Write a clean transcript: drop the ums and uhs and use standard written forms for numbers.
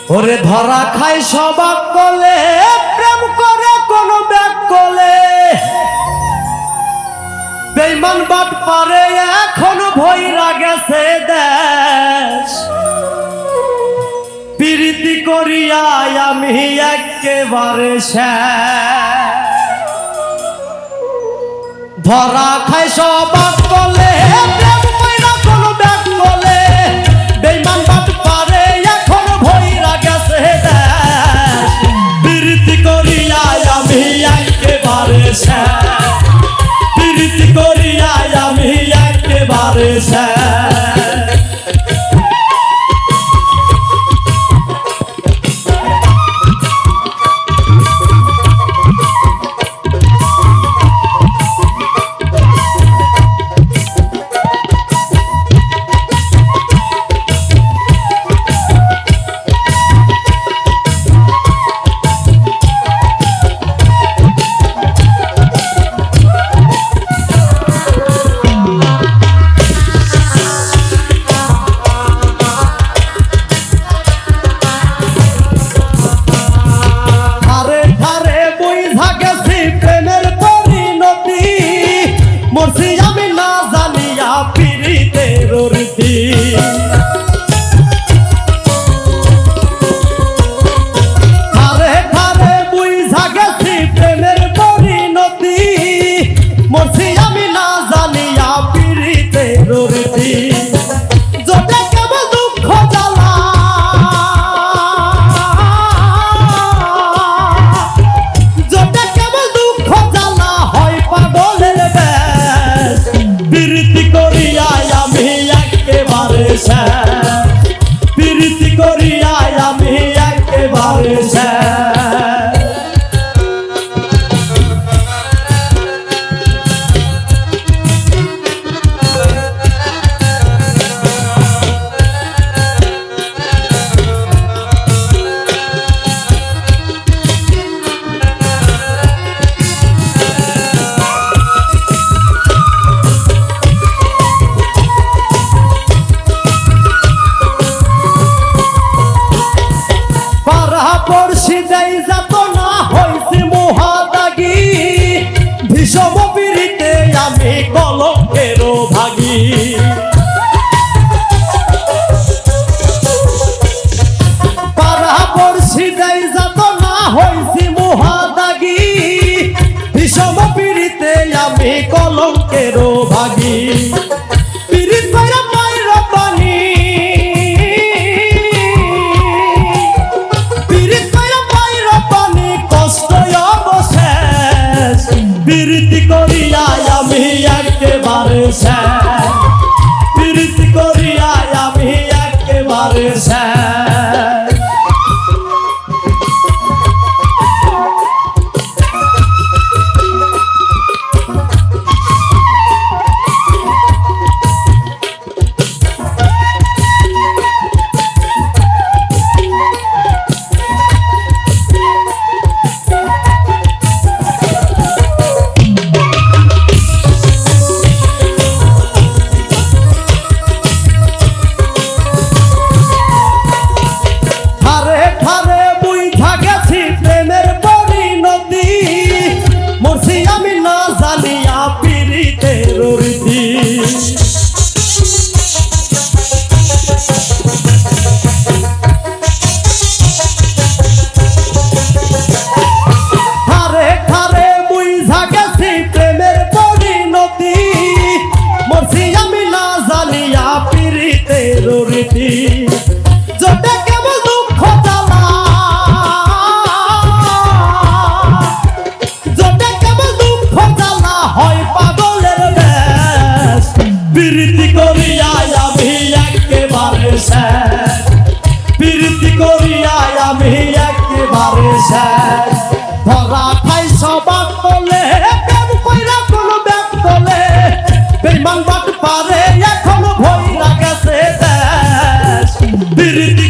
ওরে ধরা খাই সবাক বলে প্রেম করে কোন ব্যাগ কোলে বেঈমান বাট পারে এখন ভইরা গেছে দেশ প্রীতি করিয়া আমি একেবারে শেষ ধরা খাই সবাক বলে প্রেম কইরা কোন ব্যাগ কোলে বেঈমান বাট পারে এখন ভইরা গেছে দেশ প্রীতি করিয়া আমি একেবারে শেষ প্রীতি করিয়া আমি একেবারে শেষ মরছি আমি না জানিয়া পীড়িতের রীতি ধারে ধারে বুঝা গেছি প্রেমের পরিণতি মরছি আমি না জানিয়া পীড়িতের রীতি যতে কেবল দুঃখ জ্বালা যতে কেবল দুঃখ জ্বালা হয় পাগলের প্রীতি করিয়া আমি একেবারে শেষ প্রীতি করিয়া আমি একেবারে শেষ পড়শি যাই যাত না হইছি মহাদাগী ভীষম পীড়িতে আমি কলঙ্কের ভাগী পাড়া পড়শি যাই যাত না হইছি মহাদাগী ভীষম পীড়িতে আমি কলঙ্কের ভাগী পীড়িত কইরা মাইর পানি প্রীতি করিয়া আমি একেবারে শেষ প্রীতি করিয়া আমি একেবারে শেষ মরছি আমি না জানিয়া পীড়িতের রীতি ধারে ধারে বুঝা গেছি প্রেমের পরিণতি মরছি আমি না জানিয়া পীড়িতের রীতি যতে কেবল দুঃখ জ্বালা হয় পাগলের বেশ প্রীতি করিয়া আমি একেবারে শেষ প্রীতি করিয়া আমি একেবারে শেষ ধরা খাই সবাক বলে প্রেম কইরা কোন ব্যাগ তোলে বেঈমান বাট পারে এখন ভইরা গেছে দেশ প্রীতি